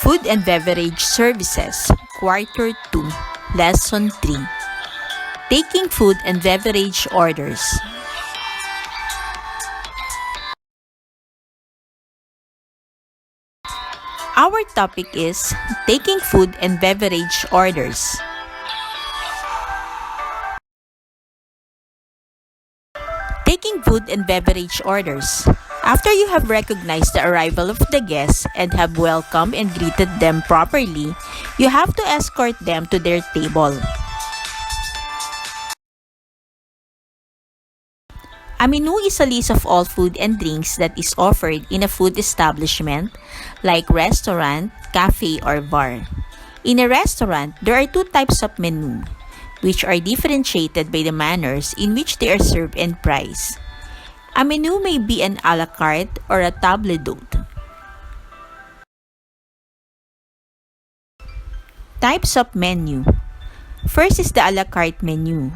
Food and Beverage Services, Quarter 2, Lesson 3. Taking Food and Beverage Orders. Our topic is taking food and beverage orders. Taking food and beverage orders. After you have recognized the arrival of the guests and have welcomed and greeted them properly, you have to escort them to their table. A menu is a list of all food and drinks that is offered in a food establishment like restaurant, cafe, or bar. In a restaurant, there are two types of menu, which are differentiated by the manners in which they are served and priced. A menu may be an a la carte or a table d'hôte. Types of menu. First is the a la carte menu.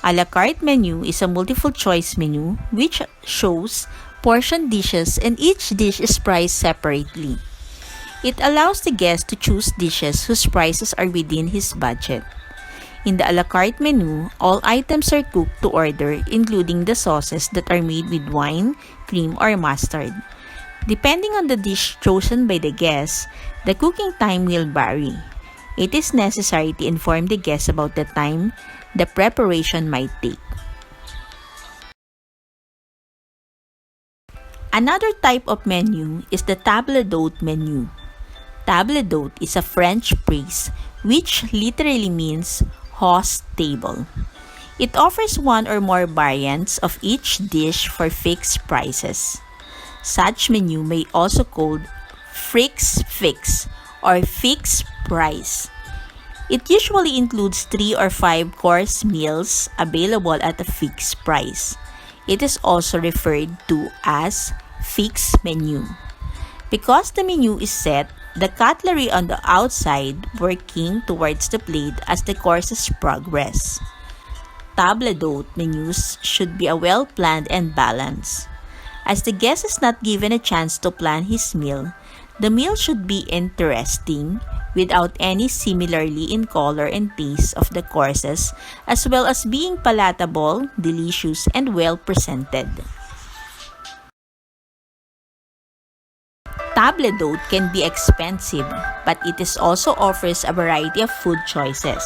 A la carte menu is a multiple choice menu which shows portion dishes and each dish is priced separately. It allows the guest to choose dishes whose prices are within his budget. In the a la carte menu, all items are cooked to order, including the sauces that are made with wine, cream, or mustard. Depending on the dish chosen by the guest, the cooking time will vary. It is necessary to inform the guest about the time the preparation might take. Another type of menu is the table d'hôte menu. Table d'hôte is a French phrase which literally means host table. It offers one or more variants of each dish for fixed prices. Such menu may also called fix or fixed price. It usually includes 3 or 5 course meals available at a fixed price. It is also referred to as fixed menu. Because the menu is set, the cutlery on the outside working towards the plate as the courses progress. Table d'hôte menus should be well-planned and balanced. As the guest is not given a chance to plan his meal, the meal should be interesting, without any similarly in color and taste of the courses, as well as being palatable, delicious, and well presented. Table d'hôte can be expensive, but it is also offers a variety of food choices,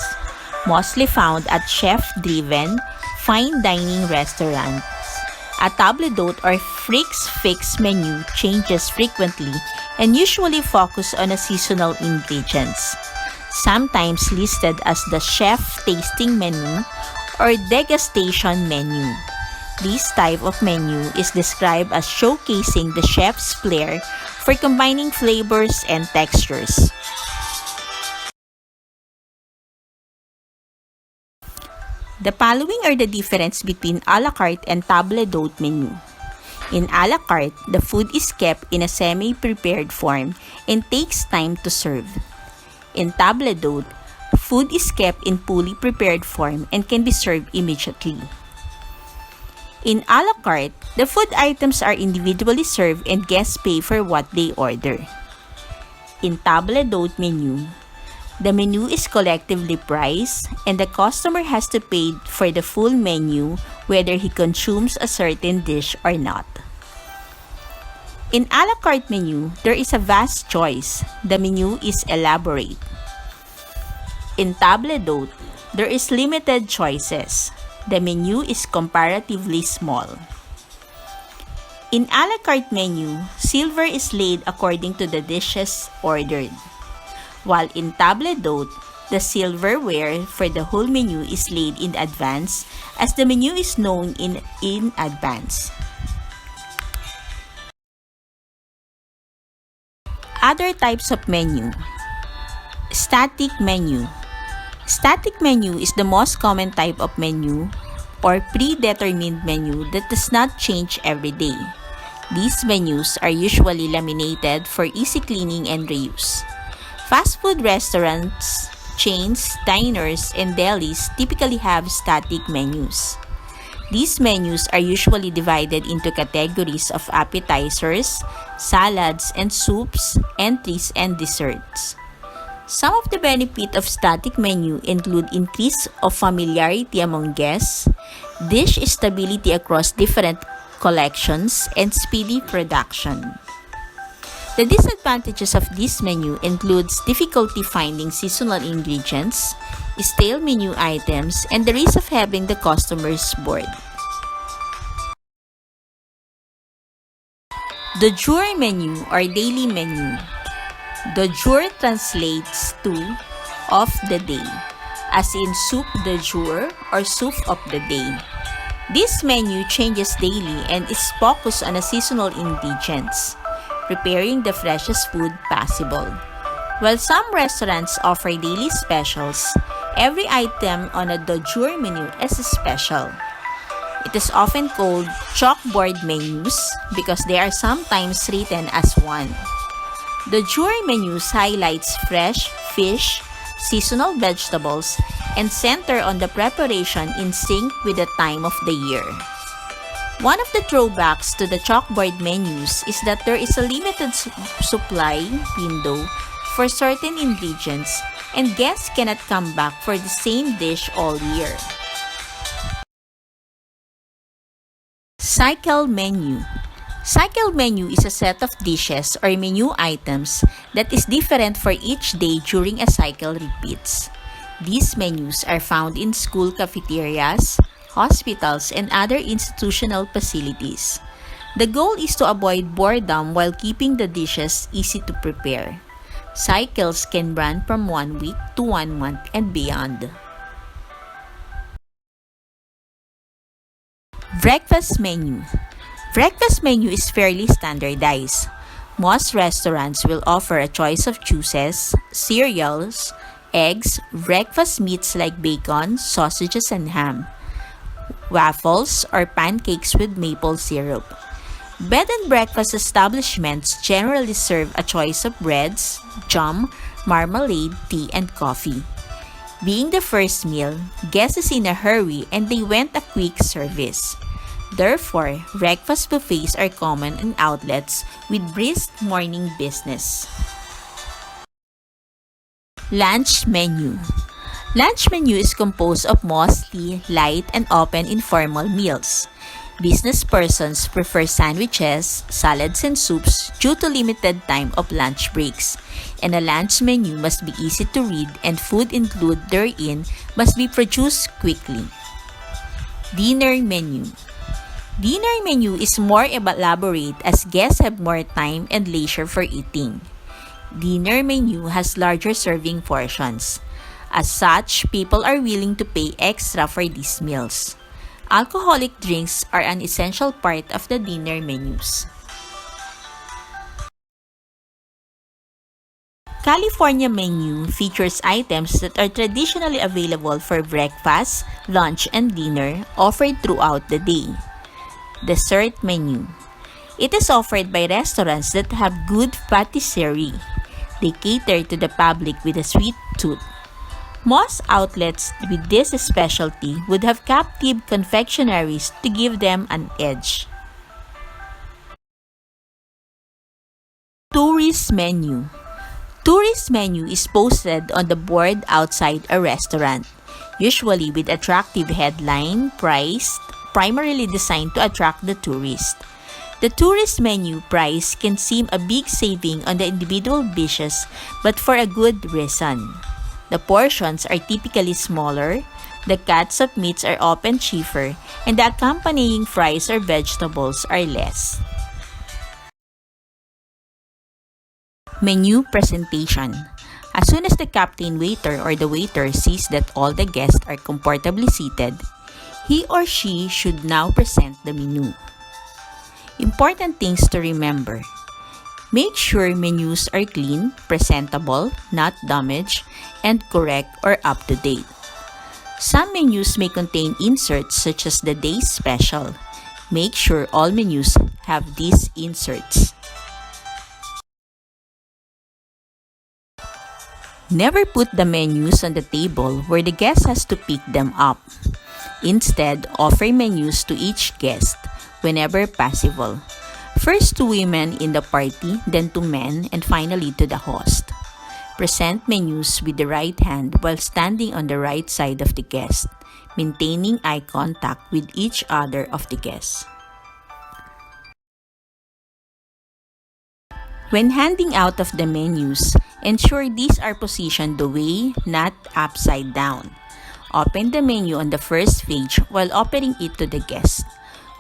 mostly found at chef-driven, fine dining restaurants. A table d'hôte or fix menu changes frequently and usually focus on a seasonal ingredients, sometimes listed as the chef tasting menu or degustation menu. This type of menu is described as showcasing the chef's flair for combining flavors and textures. The following are the difference between a la carte and table d'hôte menu. In a la carte, the food is kept in a semi-prepared form and takes time to serve. In table d'hôte, food is kept in fully prepared form and can be served immediately. In a la carte, the food items are individually served and guests pay for what they order. In table d'hôte menu, the menu is collectively priced and the customer has to pay for the full menu whether he consumes a certain dish or not. In a la carte menu, there is a vast choice. The menu is elaborate. In table d'hôte, there is limited choices. The menu is comparatively small. In a la carte menu, silver is laid according to the dishes ordered, while in table d'hôte, the silverware for the whole menu is laid in advance as the menu is known in advance. Other types of menu. Static menu. Static menu is the most common type of menu or predetermined menu that does not change every day. These menus are usually laminated for easy cleaning and reuse. Fast food restaurants, chains, diners, and delis typically have static menus. These menus are usually divided into categories of appetizers, salads and soups, entries, and desserts. Some of the benefits of static menu include increase of familiarity among guests, dish stability across different collections, and speedy production. The disadvantages of this menu includes difficulty finding seasonal ingredients, stale menu items, and the risk of having the customers bored. The jour menu or daily menu. The jour translates to of the day, as in soup de jour or soup of the day. This menu changes daily and is focused on a seasonal ingredients, preparing the freshest food possible. While some restaurants offer daily specials, every item on a de jour menu is special. It is often called chalkboard menus because they are sometimes written as one. The jour menus highlights fresh fish, seasonal vegetables, and center on the preparation in sync with the time of the year. One of the drawbacks to the chalkboard menus is that there is a limited supply window for certain ingredients and guests cannot come back for the same dish all year. Cycle menu. Cycle menu is a set of dishes or menu items that is different for each day during a cycle repeats. These menus are found in school cafeterias, hospitals, and other institutional facilities. The goal is to avoid boredom while keeping the dishes easy to prepare. Cycles can run from 1 week to 1 month and beyond. Breakfast menu. Breakfast menu is fairly standardized. Most restaurants will offer a choice of juices, cereals, eggs, breakfast meats like bacon, sausages, and ham, waffles, or pancakes with maple syrup. Bed and breakfast establishments generally serve a choice of breads, jam, marmalade, tea, and coffee. Being the first meal, guests is in a hurry and they want a quick service. Therefore, breakfast buffets are common in outlets with brisk morning business. Lunch menu. Lunch menu is composed of mostly light and often informal meals. Business persons prefer sandwiches, salads, and soups due to limited time of lunch breaks. And a lunch menu must be easy to read and food included therein must be produced quickly. Dinner menu. Dinner menu is more elaborate as guests have more time and leisure for eating. Dinner menu has larger serving portions. As such, people are willing to pay extra for these meals. Alcoholic drinks are an essential part of the dinner menus. California menu features items that are traditionally available for breakfast, lunch, and dinner offered throughout the day. Dessert menu. It is offered by restaurants that have good patisserie. They cater to the public with a sweet tooth. Most outlets with this specialty would have captive confectionaries to give them an edge. Tourist menu. Tourist menu is posted on the board outside a restaurant, usually with attractive headline, priced, primarily designed to attract the tourist. The tourist menu price can seem a big saving on the individual dishes, but for a good reason. The portions are typically smaller, the cuts of meats are often cheaper, and the accompanying fries or vegetables are less. Menu presentation. As soon as the captain waiter or the waiter sees that all the guests are comfortably seated, he or she should now present the menu. Important things to remember. Make sure menus are clean, presentable, not damaged, and correct or up to date. Some menus may contain inserts such as the day's special. Make sure all menus have these inserts. Never put the menus on the table where the guest has to pick them up. Instead, offer menus to each guest whenever possible. First to women in the party, then to men, and finally to the host. Present menus with the right hand while standing on the right side of the guest, maintaining eye contact with each other of the guests. When handing out of the menus, ensure these are positioned the way, not upside down. Open the menu on the first page while offering it to the guest.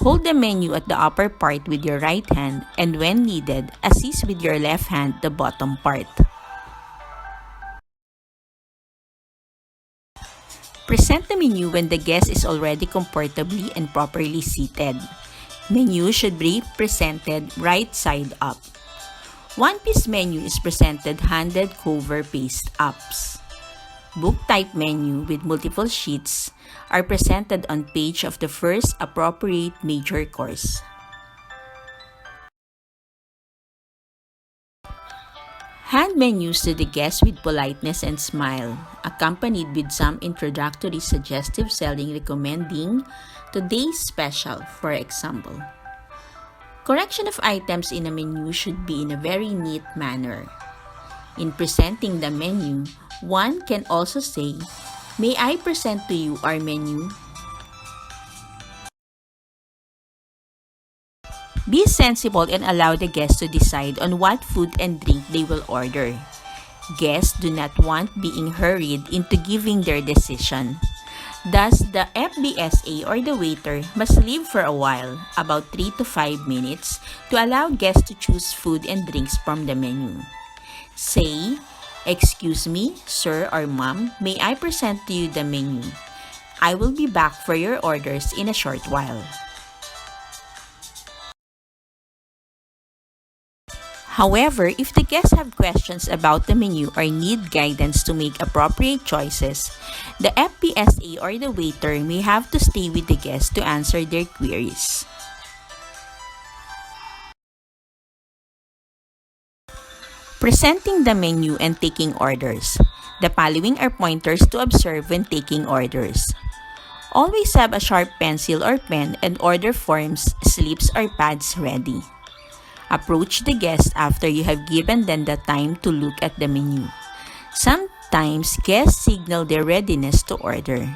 Hold the menu at the upper part with your right hand and when needed, assist with your left hand the bottom part. Present the menu when the guest is already comfortably and properly seated. Menu should be presented right side up. One-piece menu is presented handed cover faced ups. Book-type menu with multiple sheets are presented on page of the first appropriate major course. Hand menus to the guests with politeness and smile, accompanied with some introductory suggestive selling recommending today's special, for example. Correction of items in a menu should be in a very neat manner. In presenting the menu, one can also say, "May I present to you our menu?" Be sensible and allow the guests to decide on what food and drink they will order. Guests do not want being hurried into giving their decision. Thus, the FBSA or the waiter must leave for a while, about 3 to 5 minutes, to allow guests to choose food and drinks from the menu. Say, "Excuse me, sir or ma'am, may I present to you the menu? I will be back for your orders in a short while." However, if the guests have questions about the menu or need guidance to make appropriate choices, the FBSA or the waiter may have to stay with the guests to answer their queries. Presenting the menu and taking orders. The following are pointers to observe when taking orders. Always have a sharp pencil or pen and order forms, slips, or pads ready. Approach the guest after you have given them the time to look at the menu. Sometimes guests signal their readiness to order.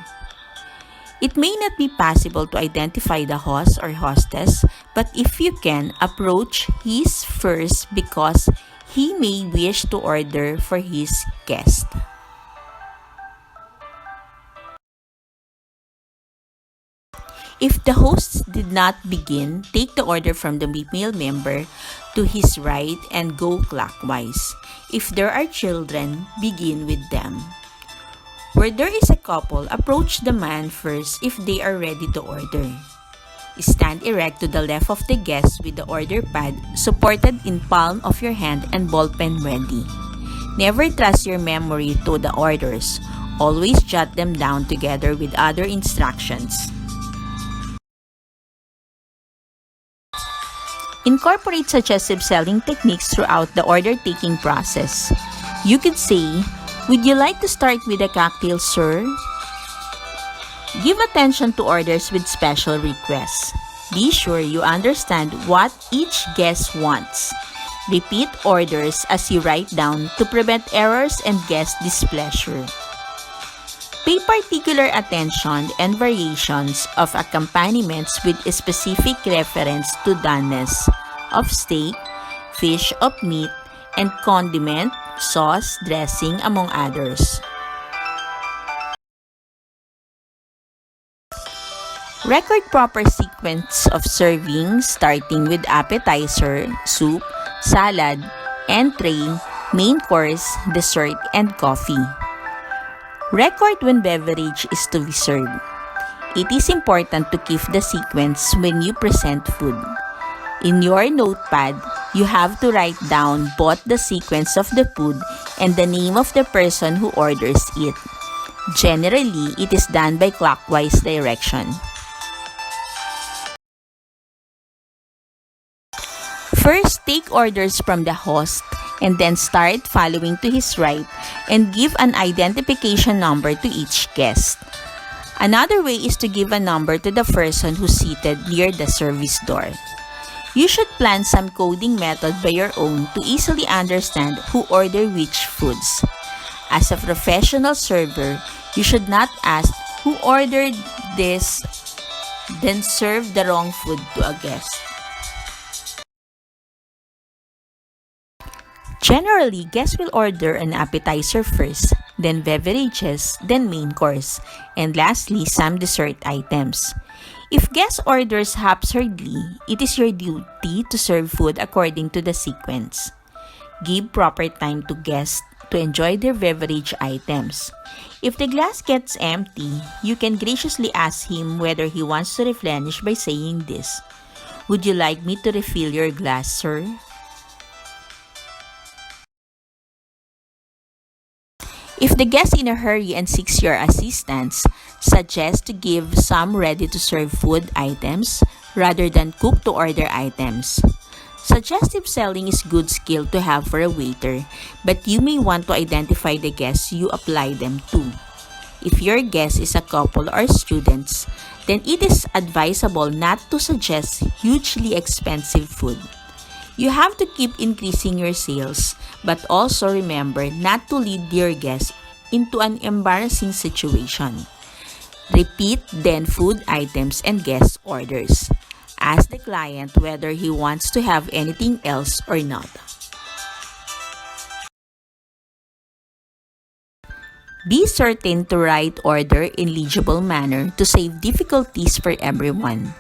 It may not be possible to identify the host or hostess, but if you can, approach his first because he may wish to order for his guest. If the host did not begin, take the order from the male member to his right and go clockwise. If there are children, begin with them. Where there is a couple, approach the man first if they are ready to order. Stand erect to the left of the guest with the order pad supported in palm of your hand and ballpen ready. Never trust your memory to the orders. Always jot them down together with other instructions. Incorporate suggestive selling techniques throughout the order-taking process. You could say, "Would you like to start with a cocktail, sir?" Give attention to orders with special requests. Be sure you understand what each guest wants. Repeat orders as you write down to prevent errors and guest displeasure. Pay particular attention and variations of accompaniments with a specific reference to doneness of steak, fish of meat, and condiment, sauce, dressing, among others. Record proper sequence of serving starting with appetizer, soup, salad, entree, main course, dessert, and coffee. Record when beverage is to be served. It is important to keep the sequence when you present food. In your notepad, you have to write down both the sequence of the food and the name of the person who orders it. Generally, it is done by clockwise direction. First, take orders from the host and then start following to his right and give an identification number to each guest. Another way is to give a number to the person who's seated near the service door. You should plan some coding method by your own to easily understand who ordered which foods. As a professional server, you should not ask who ordered this, then serve the wrong food to a guest. Generally, guests will order an appetizer first, then beverages, then main course, and lastly, some dessert items. If guest orders haphazardly, it is your duty to serve food according to the sequence. Give proper time to guests to enjoy their beverage items. If the glass gets empty, you can graciously ask him whether he wants to replenish by saying this: "Would you like me to refill your glass, sir?" If the guest is in a hurry and seeks your assistance, suggest to give some ready-to-serve food items rather than cook-to-order items. Suggestive selling is good skill to have for a waiter, but you may want to identify the guests you apply them to. If your guest is a couple or students, then it is advisable not to suggest hugely expensive food. You have to keep increasing your sales, but also remember not to lead your guests into an embarrassing situation. Repeat then food items and guest orders. Ask the client whether he wants to have anything else or not. Be certain to write order in legible manner to save difficulties for everyone.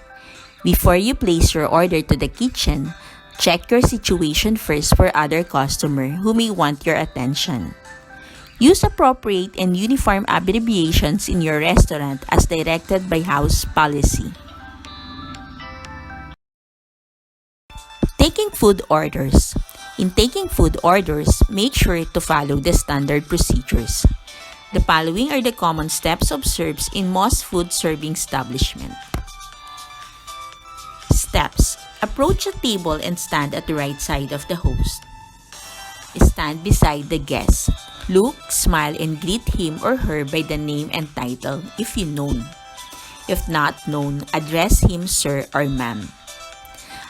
Before you place your order to the kitchen, check your situation first for other customers who may want your attention. Use appropriate and uniform abbreviations in your restaurant as directed by house policy. Taking food orders. In taking food orders, make sure to follow the standard procedures. The following are the common steps observed in most food serving establishments. Steps. Approach a table and stand at the right side of the host. Stand beside the guest. Look, smile, and greet him or her by the name and title if you known. If not known, address him sir or ma'am.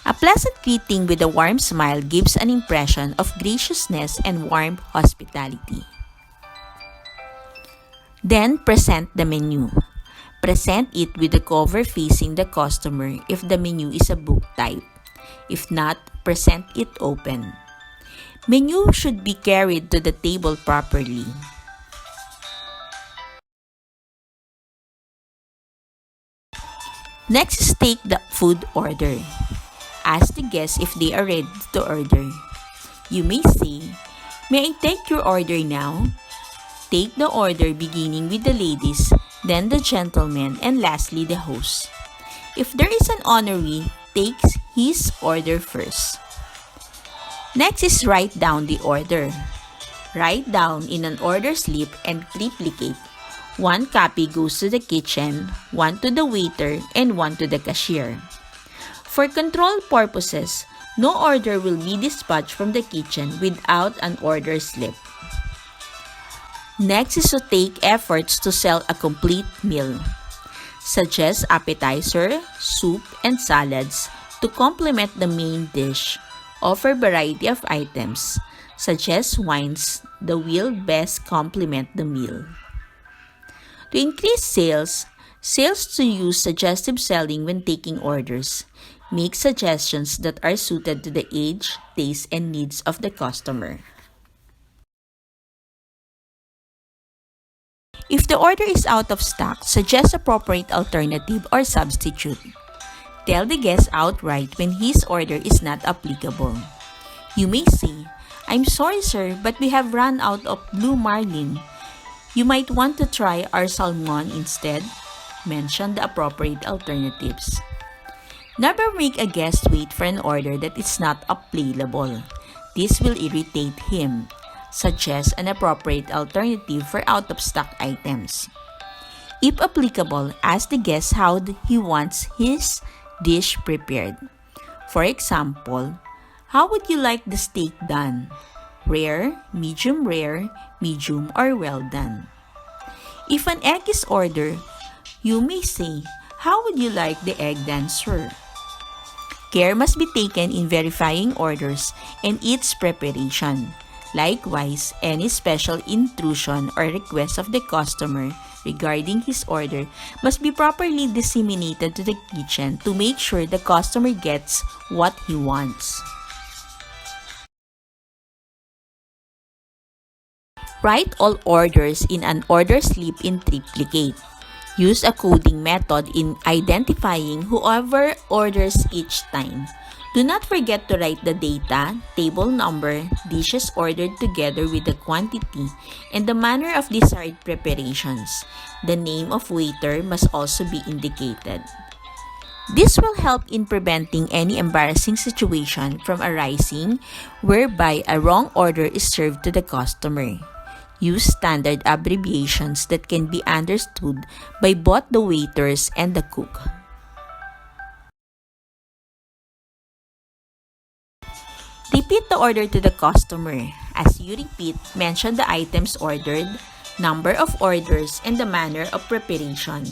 A pleasant greeting with a warm smile gives an impression of graciousness and warm hospitality. Then present the menu. Present it with the cover facing the customer if the menu is a book type. If not, present it open. Menu should be carried to the table properly. Next is take the food order. Ask the guests if they are ready to order. You may say, "May I take your order now?" Take the order beginning with the ladies, then the gentlemen, and lastly the host. If there is an honoree, take his order first. Next is write down the order. Write down in an order slip and triplicate. One copy goes to the kitchen, one to the waiter, and one to the cashier. For control purposes, no order will be dispatched from the kitchen without an order slip. Next is to take efforts to sell a complete meal. Suggest appetizer, soup, and salads to complement the main dish. Offer variety of items. Suggest wines that will best complement the meal. To increase sales to use suggestive selling when taking orders. Make suggestions that are suited to the age, taste, and needs of the customer. If the order is out of stock, suggest appropriate alternative or substitute. Tell the guest outright when his order is not applicable. You may say, "I'm sorry sir, but we have run out of blue marlin. You might want to try our salmon instead." Mention the appropriate alternatives. Never make a guest wait for an order that is not available. This will irritate him. Suggest an appropriate alternative for out-of-stock items. If applicable, ask the guest how he wants his dish prepared. For example, how would you like the steak done? Rare, medium, or well done? If an egg is ordered, you may say, "How would you like the egg done, sir?" Care must be taken in verifying orders and its preparation. Likewise, any special intrusion or request of the customer regarding his order must be properly disseminated to the kitchen to make sure the customer gets what he wants. Write all orders in an order slip in triplicate. Use a coding method in identifying whoever orders each time. Do not forget to write the data, table number, dishes ordered together with the quantity, and the manner of desired preparations. The name of waiter must also be indicated. This will help in preventing any embarrassing situation from arising whereby a wrong order is served to the customer. Use standard abbreviations that can be understood by both the waiters and the cook. Repeat the order to the customer. As you repeat, mention the items ordered, number of orders, and the manner of preparation.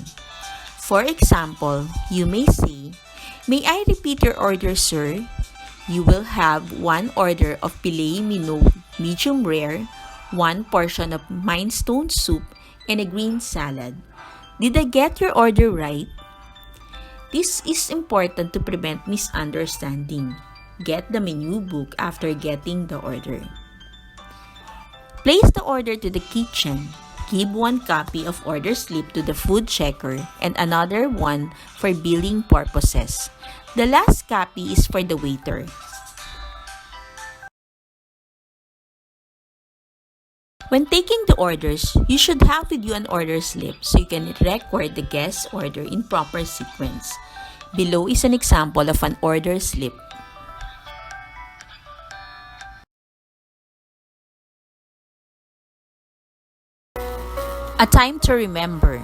For example, you may say, "May I repeat your order, sir?" You will have one order of filet mignon, medium rare, one portion of minestrone soup, and a green salad. Did I get your order right? This is important to prevent misunderstanding. Get the menu book after getting the order. Place the order to the kitchen. Give one copy of order slip to the food checker and another one for billing purposes. The last copy is for the waiter. When taking the orders, you should have with you an order slip so you can record the guest's order in proper sequence. Below is an example of an order slip. A time to remember.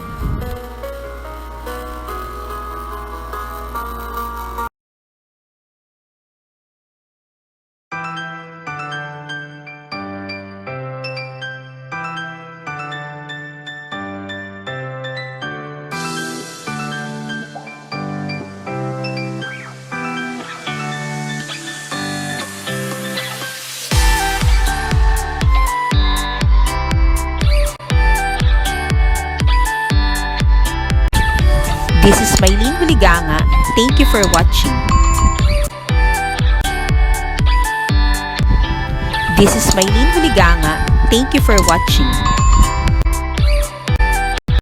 This is Maylene Huliganga. Thank you for watching. This is Maylene Huliganga. Thank you for watching.